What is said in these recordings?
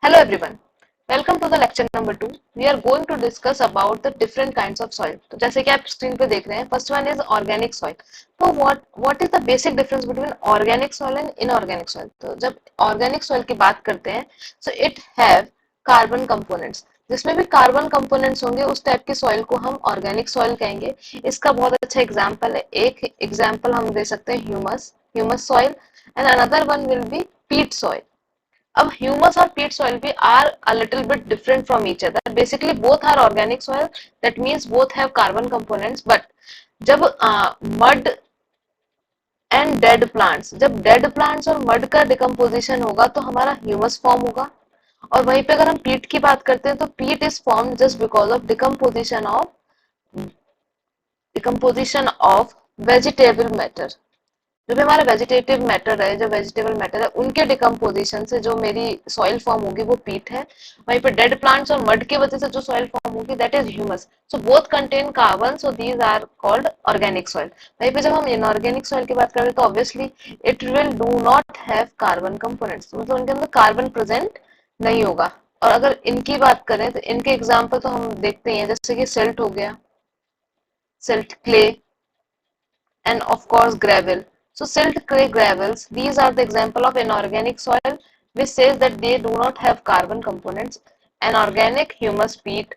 Hello everyone. Welcome to the lecture number 2. We are going to discuss about the different kinds of soil. तो जैसे कि आप screen पे देख रहे हैं, first one is organic soil. तो what is the basic difference between organic soil and inorganic soil. तो जब ऑर्गेनिक सॉइल की बात करते हैं, so it have carbon components. जिसमें भी कार्बन कंपोनेंट्स होंगे उस टाइप की सॉइल को हम ऑर्गेनिक सॉइल कहेंगे. इसका बहुत अच्छा एग्जांपल है, एक एग्जांपल हम दे सकते हैं humus soil, and another one will be peat soil. अब ह्यूमस और पीट सॉइल भी are a little bit different from each other. Basically both are organic soil, that means both have carbon components. But जब mud and dead plants, जब dead plants और mud का decomposition होगा तो हमारा humus form होगा. और वहीं पे अगर हम पीट की बात करते हैं तो पीट is form just because of decomposition of vegetable matter. जो भी हमारा वेजिटेटिव मैटर है, जो वेजिटेबल मैटर है, उनके डिकम्पोजिशन से जो मेरी सॉइल फॉर्म होगी वो पीट है. वहीं पे डेड प्लांट्स और मड की वजह से जो सॉइल फॉर्म होगी that is humus. So both contain carbon, so these are called organic soil. वहीं पे जब हम इनऑर्गेनिक सॉइल की बात करें तो obviously it will do not have carbon components, मतलब उनके अंदर कार्बन प्रेजेंट नहीं होगा. और अगर इनकी बात करें तो इनके एग्जाम्पल तो हम देखते हैं, जैसे कि सिल्ट हो गया, silt, clay, and of course gravel. So silt, clay, gravels, these are the example of inorganic soil which says that they do not have carbon components. An organic humus peat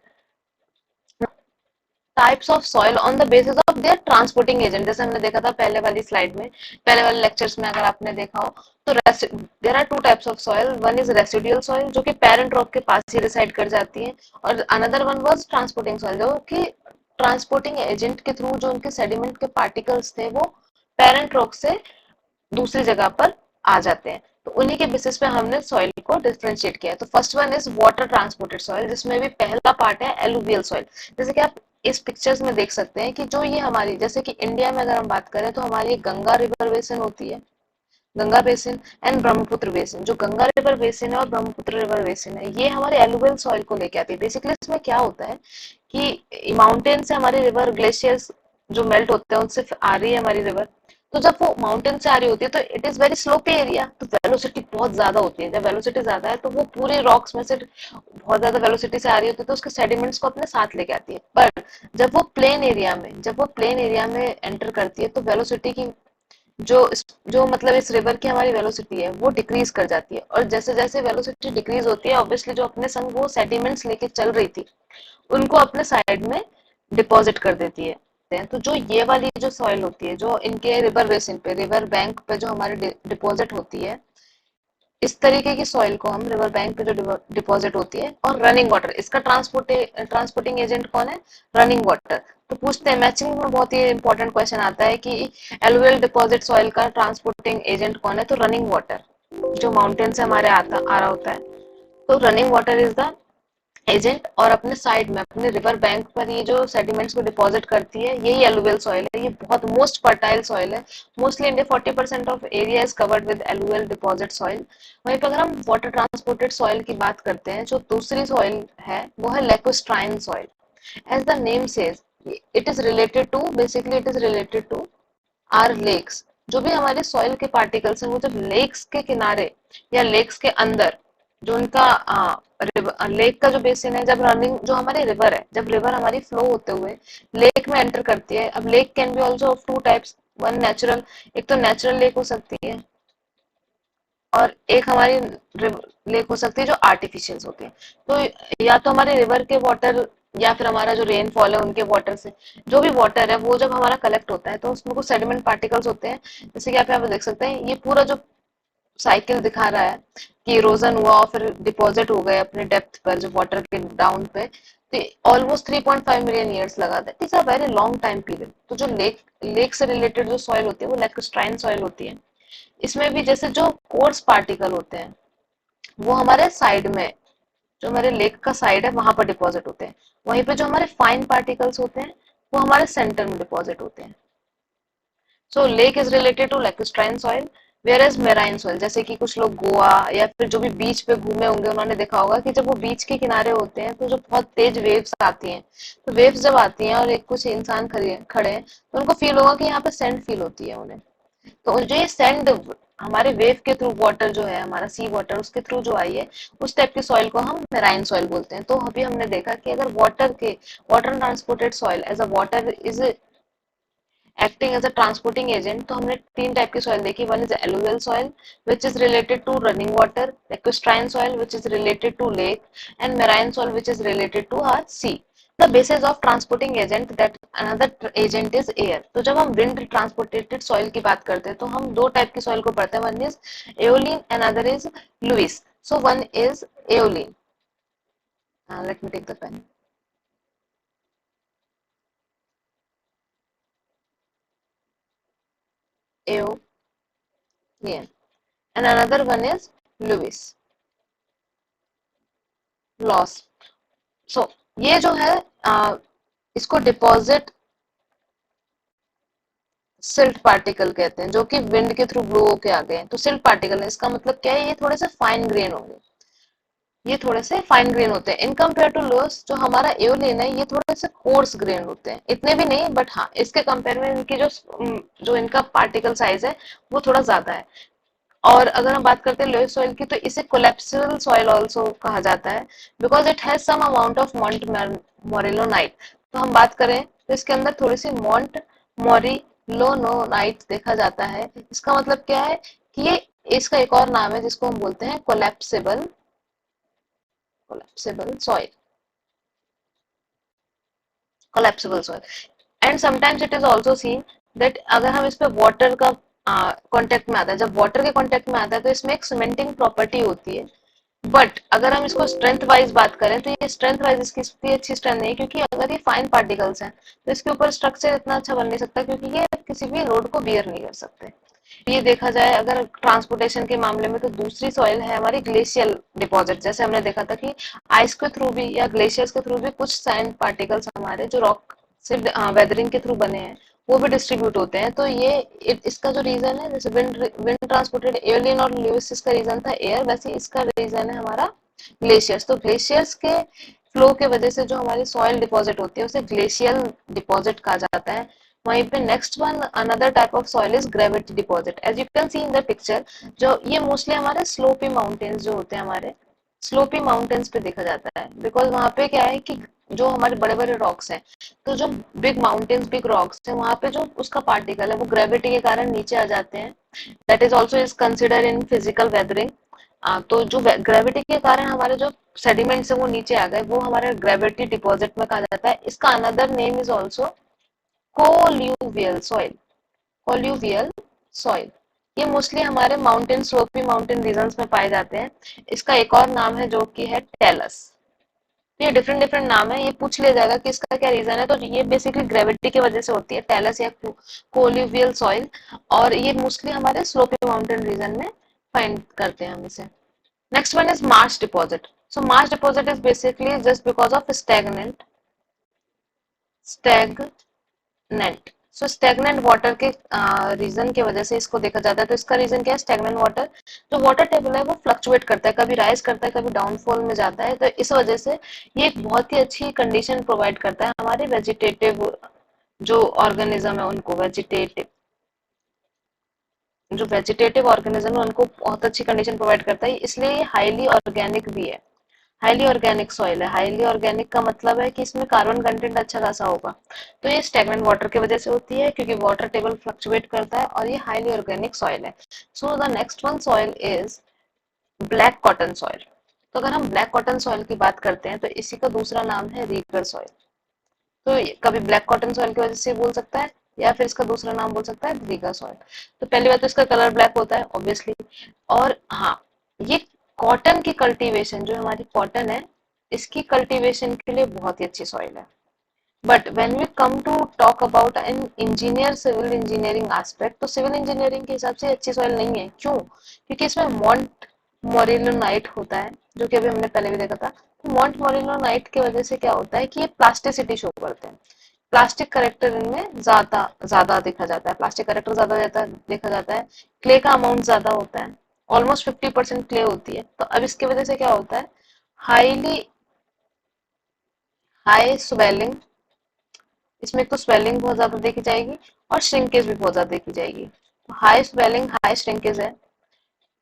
types of soil on the basis of their transporting agent. जैसे हमने देखा था पहले वाली slide में, पहले वाले lectures में अगर आपने देखा हो तो there are two types of soil. One is residual soil जो कि पेरेंट रॉक के पास ही रिसाइड कर जाती है, और another one was transporting soil जो कि ट्रांसपोर्टिंग एजेंट के थ्रू जो उनके सेडिमेंट के पार्टिकल्स थे वो पेरेंट रॉक से दूसरी जगह पर आ जाते हैं. तो उन्हीं के बेसिस पे हमने सॉइल को डिफरेंशिएट किया है. तो first one is water transported soil, जिसमें भी पहला पार्ट है एलुवियल सॉइल. जैसे कि आप इस पिक्चर्स में देख सकते हैं कि जो ये हमारी, जैसे कि इंडिया में अगर हम बात करें तो हमारी गंगा रिवर बेसिन होती है, Ganga basin and Brahmaputra basin. जो गंगा रिवर बेसिन है और ब्रह्मपुत्र रिवर बेसिन है ये हमारे एलुवियल सॉइल को लेके आती है. बेसिकली इसमें क्या होता है कि माउंटेन से हमारी रिवर, ग्लेशियर्स जो मेल्ट होते हैं उनसे आ रही है हमारी रिवर. तो जब वो माउंटेन से आ रही होती है तो it is very sloppy area, तो वेलोसिटी बहुत ज्यादा होती है. जब वेलोसिटी ज्यादा है तो वो पूरे रॉक्स में से बहुत ज्यादा वेलोसिटी से आ रही होती है तो उसके सेडिमेंट्स को अपने साथ लेके आती है. पर जब वो प्लेन एरिया में एंटर करती है तो वेलोसिटी की जो मतलब इस रिवर की हमारी वेलोसिटी है वो डिक्रीज कर जाती है. और जैसे जैसे वेलोसिटी डिक्रीज होती है ऑब्वियसली जो अपने संग वो सेडिमेंट्स लेके चल रही थी उनको अपने साइड में डिपॉजिट कर देती है. तो जो ये वाली जो सॉइल होती है जो इनके रिवर बेसिन पे, रिवर बैंक पे जो हमारे डिपॉजिट होती है, इस तरीके की सॉइल को हम रिवर बैंक पे जो डिपॉजिट होती है. और रनिंग वाटर, इसका ट्रांसपोर्टिंग एजेंट कौन है? Running water. तो पूछते हैं, मैचिंग में बहुत ही इंपॉर्टेंट क्वेश्चन आता है कि एलुवियल डिपॉजिट सॉइल का ट्रांसपोर्टिंग एजेंट कौन है? तो रनिंग वाटर, जो माउंटेन से हमारे आ रहा होता है. तो running water is the agent. और अपने साइड में अपने रिवर बैंक पर ये जो सेडिमेंट्स को डिपॉजिट करती है यही एलुवियल सॉइल है. ये बहुत मोस्ट फर्टाइल सॉइल है. Mostly India 40% of area is covered with alluvial deposit soil. वहीं पर अगर हम वाटर ट्रांसपोर्टेड सॉइल की बात करते हैं, जो दूसरी सॉइल है वो है lacustrine soil. As the name says it is related to, basically it is related to our lakes. जो भी हमारे सॉइल के पार्टिकल्स हैं वो जब लेक्स के किनारे या लेक्स के अंदर, जो उनका लेक का जो बेसिन है, जब रनिंग जो हमारी रिवर है, जब रिवर हमारी फ्लो होते हुए लेक में एंटर करती है. अब lake can be also of two types. One natural, एक तो नेचुरल लेक हो सकती है और एक हमारी लेक हो सकती है जो आर्टिफिशियल होती है. तो या तो हमारे रिवर के वाटर या फिर हमारा जो रेनफॉल है उनके वाटर से जो भी वाटर है वो जब हमारा कलेक्ट होता है तो उसमें कुछ सेडिमेंट पार्टिकल्स होते हैं. जैसे कि आप यहाँ पे देख सकते हैं ये पूरा जो साइकिल दिखा रहा है कि इरोजन हुआ और फिर डिपॉजिट हो गए अपने डेप्थ पर, जो वाटर के डाउन पे. तो ऑलमोस्ट 3.5 मिलियन ईयर्स लगा था. It's a very long time period. तो जो लेक से रिलेटेड जो सॉइल होती है वो लैक्रोस्ट्राइन सॉइल होती है. इसमें भी जैसे जो कोर्स पार्टिकल होते हैं वो हमारे साइड में, जो हमारे लेक का साइड है वहां पर डिपॉजिट होते हैं. वहीं पे जो हमारे फाइन पार्टिकल्स होते हैं वो हमारे सेंटर में डिपॉजिट होते हैं. So lake is related to lacustrine soil, whereas marine soil. जैसे कि कुछ लोग गोवा या फिर जो भी बीच पे घूमे होंगे उन्होंने देखा होगा कि जब वो बीच के किनारे होते हैं तो जो बहुत तेज वेव्स आती हैं, तो वेव्स जब आती हैं और एक कुछ इंसान खड़े हैं तो उनको फील होगा कि यहाँ पे सैंड फील होती है उन्हें. तो जो ये सैंड हमारे वेव के थ्रू वाटर जो है, हमारा सी वाटर उसके थ्रू जो आई है, उस टाइप की सॉइल को हम मेराइन सॉइल बोलते हैं। तो अभी हमने देखा कि अगर water transported soil as a water is acting as a transporting agent, तो हमने तीन टाइप की सॉइल देखी। One is alluvial soil which is related to running water, lacustrine soil which is related to lake, and marine soil which is related to our sea. The basis of transporting agent that another agent is air. तो जब हम wind transported soil की बात करते हैं तो हम दो टाइप की सॉइल को पढ़ते हैं, one is aeolian and other is Lewis. So one is aeolian, let me take the pen, aeolian, and another one is Lewis loess. So ये जो है इसको डिपॉजिट सिल्ट पार्टिकल कहते हैं, जो कि विंड के थ्रू ब्लो होके आ गए हैं। तो सिल्ट पार्टिकल है, इसका मतलब क्या है, ये थोड़े से फाइन ग्रेन होंगे, ये थोड़े से फाइन ग्रेन होते हैं इन कंपेयर टू लोस। जो हमारा एओलिन है ये थोड़े से कोर्स ग्रेन होते हैं, इतने भी नहीं बट हाँ इसके कंपेयर में इनकी जो इनका पार्टिकल साइज है वो थोड़ा ज्यादा है। और अगर हम बात करते हैं लोएस्ट सॉइल की, तो इसे कोलेप्सिबल सॉइल आल्सो कहा जाता है because it has some amount of montmorillonite. तो हम बात करें तो इसके अंदर थोड़ी सी मॉन्ट मोरिलोनाइट देखा जाता है। इसका मतलब क्या है कि ये इसका एक और नाम है जिसको हम बोलते हैं collapsible soil, collapsible soil. And sometimes it is also seen that अगर हम इस पे वाटर का कांटेक्ट में आता है, जब वाटर के कांटेक्ट में आता है तो इसमें एक सीमेंटिंग प्रॉपर्टी होती है। बट अगर हम इसको स्ट्रेंथ वाइज बात करें तो ये स्ट्रेंथ वाइज इसकी इतनी अच्छी स्ट्रेंथ नहीं है, क्योंकि अगर ये फाइन पार्टिकल्स हैं तो इसके ऊपर स्ट्रक्चर इतना अच्छा बन नहीं सकता, क्योंकि ये किसी भी लोड को बियर नहीं कर सकते। ये देखा जाए अगर ट्रांसपोर्टेशन के मामले में, तो दूसरी सॉइल है हमारी ग्लेशियल डिपॉजिट। जैसे हमने देखा था कि आइस के थ्रू भी या ग्लेशियर्स के थ्रू भी कुछ सैंड पार्टिकल्स हमारे जो रॉक से वेदरिंग के थ्रू बने हैं वो भी डिस्ट्रीब्यूट होते हैं। तो ये इसका जो रीजन है, जैसे विंड ट्रांसपोर्टेड एयरलिन और ल्यूसिस का रीजन था एयर, वैसे इसका रीजन है हमारा ग्लेशियर्स। तो ग्लेशियर्स के फ्लो के वजह से जो हमारी सॉइल डिपॉजिट होती है उसे ग्लेशियल डिपॉजिट कहा जाता है। वहीं पे next one another type of soil is gravity deposit. As you can see in the picture, जो ये मोस्टली हमारे स्लोपी माउंटेन्स जो होते हैं, हमारे स्लोपी माउंटेन्स पे देखा जाता है। बिकॉज वहां पे क्या है कि जो हमारे बड़े बड़े रॉक्स हैं, तो जो बिग माउंटेन्स बिग रॉक्स है वहां पे जो उसका पार्टिकल है वो ग्रेविटी के कारण नीचे आ जाते हैं। That is also is consider in physical weathering. तो जो ग्रेविटी के कारण हमारे जो सेडिमेंट्स है वो नीचे आ गए, वो हमारे ग्रेविटी डिपॉजिट में कहा जाता है। इसका another name is also colluvial soil, colluvial soil. ये मोस्टली हमारे माउंटेन स्लोपी माउंटेन रीजन्स में पाए जाते हैं। इसका एक और नाम है जो कि है टेलस। ये डिफरेंट डिफरेंट नाम है, ये पूछ लिया जाएगा कि इसका क्या रीजन है, तो ये बेसिकली ग्रेविटी की वजह से होती है, टेलस या कोल्यूवियल सॉइल। और ये मोस्टली हमारे स्लोपी माउंटेन रीजन में फाइंड करते हैं हम इसे। Next one is Marsh deposit. So Marsh deposit is basically just because of stagnant. So stagnant water के रीजन की वजह से इसको देखा जाता है। तो इसका रीजन क्या है, स्टैगनेंट वाटर, जो वाटर टेबल है वो फ्लक्चुएट करता है, कभी राइज करता है कभी डाउनफॉल में जाता है। तो इस वजह से ये एक बहुत ही अच्छी कंडीशन प्रोवाइड करता है हमारे वेजिटेटिव जो ऑर्गेनिज्म है उनको, वेजिटेटिव ऑर्गेनिज्म है उनको बहुत अच्छी कंडीशन प्रोवाइड करता है, इसलिए ये हाईली ऑर्गेनिक भी है। हाईली ऑर्गेनिक सॉइल है। हाईली ऑर्गेनिक का मतलब है कि इसमें कार्बन कंटेंट अच्छा खासा होगा। तो ये स्टैग्नेंट वाटर की वजह से होती है, क्योंकि वाटर टेबल फ्लक्चुएट करता है, और ये हाईली ऑर्गेनिक सॉइल है। So the next one soil is black cotton soil. तो अगर हम ब्लैक कॉटन सॉइल की बात करते हैं तो इसी का दूसरा नाम है रीगर सॉइल। तो कभी ब्लैक कॉटन सॉइल की वजह से बोल सकता है, या फिर इसका दूसरा नाम बोल सकता है रीगर सॉइल। तो पहली बात तो इसका कलर ब्लैक होता है ऑब्वियसली। और हाँ, ये कॉटन की कल्टीवेशन, जो हमारी कॉटन है इसकी कल्टीवेशन के लिए बहुत ही अच्छी सॉइल है। But when we come to talk about an engineer civil engineering aspect, तो सिविल इंजीनियरिंग के हिसाब से अच्छी सॉइल नहीं है। क्यों? क्योंकि इसमें मॉन्ट मोरिलोनाइट होता है, जो कि अभी हमने पहले भी देखा था। तो मॉन्ट मोरिलोनाइट की वजह से क्या होता है कि ये प्लास्टिसिटी शो करते हैं, प्लास्टिक करेक्टर इनमें ज्यादा ज्यादा देखा जाता है, प्लास्टिक करेक्टर ज्यादा देखा जाता है। क्ले का अमाउंट ज्यादा होता है, ऑलमोस्ट 50% क्ले होती है। तो अब इसकी वजह से क्या होता है, हाईली हाई स्वेलिंग, इसमें तो स्वेलिंग बहुत ज्यादा देखी जाएगी और श्रिंकेज भी बहुत ज्यादा देखी जाएगी। हाई स्वेलिंग हाई श्रिंकेज है,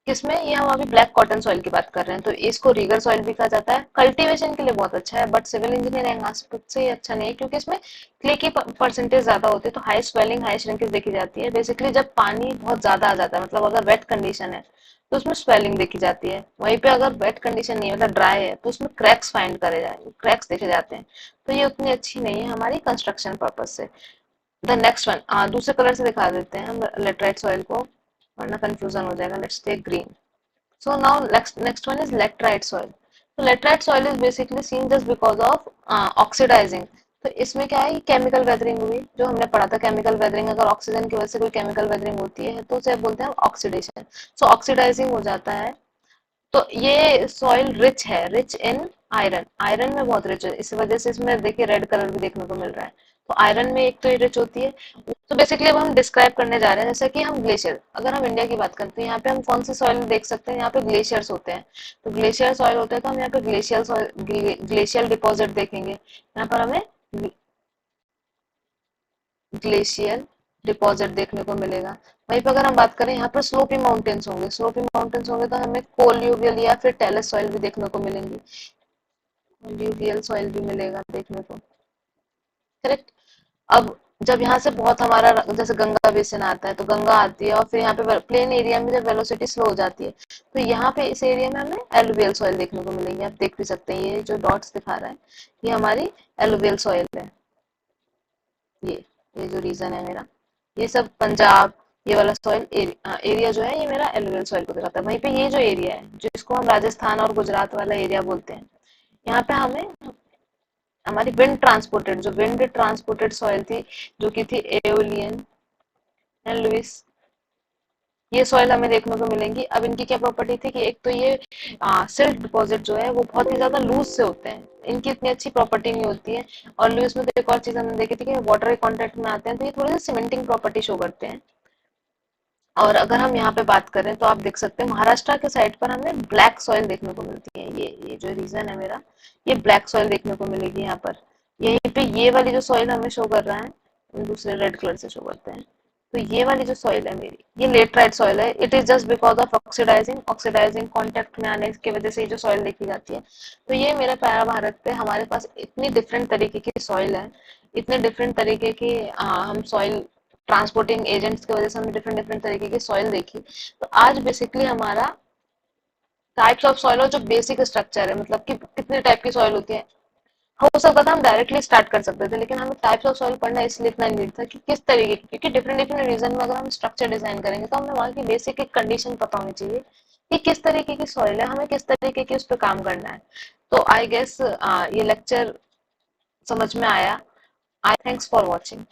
किसमें, ये हम अभी ब्लैक कॉटन सॉइल की बात कर रहे हैं, तो इसको रीगर सॉइल भी कहा जाता है। कल्टीवेशन के लिए बहुत अच्छा है, बट सिविल इंजीनियरिंग एस्पेक्ट से ये अच्छा नहीं है, क्योंकि इसमें क्ले की परसेंटेज ज्यादा होती है, तो हाई स्वेलिंग हाई श्रिंकेज देखी जाती है। बेसिकली जब पानी बहुत ज्यादा आ जाता है, मतलब अगर वेट कंडीशन है तो उसमें स्वेलिंग देखी जाती है। वहीं पे अगर वेट कंडीशन नहीं है, मतलब ड्राई है, तो उसमें क्रैक्स फाइंड करे जाए, क्रैक्स देखे जाते हैं। तो ये उतनी अच्छी नहीं है हमारी कंस्ट्रक्शन पर्पज से। द नेक्स्ट वन, दूसरे कलर से दिखा देते हैं हम लेटराइट सॉइल को, वरना कंफ्यूजन हो जाएगा। Let's take green. So now next one is laterite soil. So laterite soil is basically seen just because of oxidizing. तो इसमें क्या है, केमिकल वेदरिंग हुई, जो हमने पढ़ा था केमिकल वेदरिंग, अगर ऑक्सीजन की वजह से कोई केमिकल वेदरिंग होती है तो उसे बोलते हैं ऑक्सीडेशन। सो ऑक्सीडाइजिंग हो जाता है। तो ये सॉइल रिच है, रिच इन आयरन, आयरन में बहुत रिच है, इस वजह से इसमें देखिए रेड कलर भी देखने को मिल रहा है। तो आयरन में एक तो ये रिच होती है। तो बेसिकली अब हम डिस्क्राइब करने जा रहे हैं, जैसे कि हम ग्लेशियर, अगर हम इंडिया की बात करते हैं, यहाँ पे हम कौन सी सॉइल देख सकते हैं, यहाँ पे ग्लेशियर्स होते हैं। तो ग्लेशियर सॉइल होते हैं, तो हम यहाँ पे ग्लेशियल सॉइल, ग्लेशियल डिपॉजिट देखेंगे। यहाँ पर हमें ग्लेशियल डिपॉजिट देखने को मिलेगा। वहीं पर अगर हम बात करें, यहाँ पर स्लोपी माउंटेन्स होंगे, स्लोपी माउंटेन्स होंगे तो हमें कोल्यूवियल या फिर टेलस सॉइल भी देखने को मिलेंगी, कोल्यूवियल सॉइल भी मिलेगा देखने को। करेक्ट। अब जब यहाँ से बहुत हमारा, जैसे गंगा बेसिन आता है, तो गंगा आती है और फिर यहाँ पे प्लेन एरिया में जब वेलोसिटी स्लो हो जाती है, तो यहाँ पे इस एरिया में हमें एलुवियल सॉइल देखने को मिलेगी। आप देख भी सकते हैं, ये जो डॉट्स दिखा रहा है ये हमारी एलुवियल सॉइल है। ये जो रीजन है मेरा, ये सब पंजाब, ये वाला सॉइल एरिया जो है, ये मेरा एलुवियल सॉइल को दिखाता है। वहीं पे ये जो एरिया है, जिसको हम राजस्थान और गुजरात वाला एरिया बोलते हैं, यहाँ पे हमें हमारी विंड ट्रांसपोर्टेड, जो विंड ट्रांसपोर्टेड सॉइल थी, जो कि थी एओलियन एंड लुइस, ये सॉइल हमें देखने को मिलेंगी। अब इनकी क्या प्रॉपर्टी थी कि एक तो ये सिल्ट डिपॉजिट जो है वो बहुत ही ज्यादा लूज से होते हैं, इनकी इतनी अच्छी प्रॉपर्टी नहीं होती है। और लुइस में तो एक और चीज हमने देखी थी कि वाटर के कॉन्टेक्ट में आते हैं, तो ये थोड़ी सी सीमेंटिंग प्रॉपर्टी शो करते हैं। और अगर हम यहाँ पे बात करें तो आप देख सकते हैं महाराष्ट्र के साइड पर हमें ब्लैक सॉइल देखने को मिलती है। ये जो रीजन है मेरा, ये ब्लैक सॉइल देखने को मिलेगी यहाँ पर। यहीं पे ये वाली जो सॉइल हमें शो कर रहा है, दूसरे रेड कलर से शो करते हैं, तो ये वाली जो सॉइल है मेरी, ये लेटराइट सॉइल है। It is just because of oxidising contact में आने की वजह से ये जो सॉइल देखी जाती है। तो ये मेरा प्यारा भारत पे हमारे पास इतनी डिफरेंट तरीके की सॉइल है, इतने डिफरेंट तरीके की हम सॉइल ट्रांसपोर्टिंग एजेंट्स की वजह से हमने डिफरेंट डिफरेंट तरीके की सॉइल देखी। तो आज बेसिकली हमारा टाइप्स ऑफ सॉइल और जो बेसिक स्ट्रक्चर है, मतलब कि कितने टाइप की सॉइल होती है, हो सकता था हम डायरेक्टली स्टार्ट कर सकते थे, लेकिन हमें टाइप्स ऑफ सॉइल पढ़ना इसलिए इतना नीड था कि किस तरीके की, क्योंकि डिफरेंट डिफरेंट रीजन में अगर हम स्ट्रक्चर डिजाइन करेंगे तो हमें वहाँ की बेसिक एक कंडीशन पता होनी चाहिए कि किस तरीके की सॉइल है, हमें किस तरीके की उस पर काम करना है। तो आई गेस ये लेक्चर समझ में आया। I thanks for watching.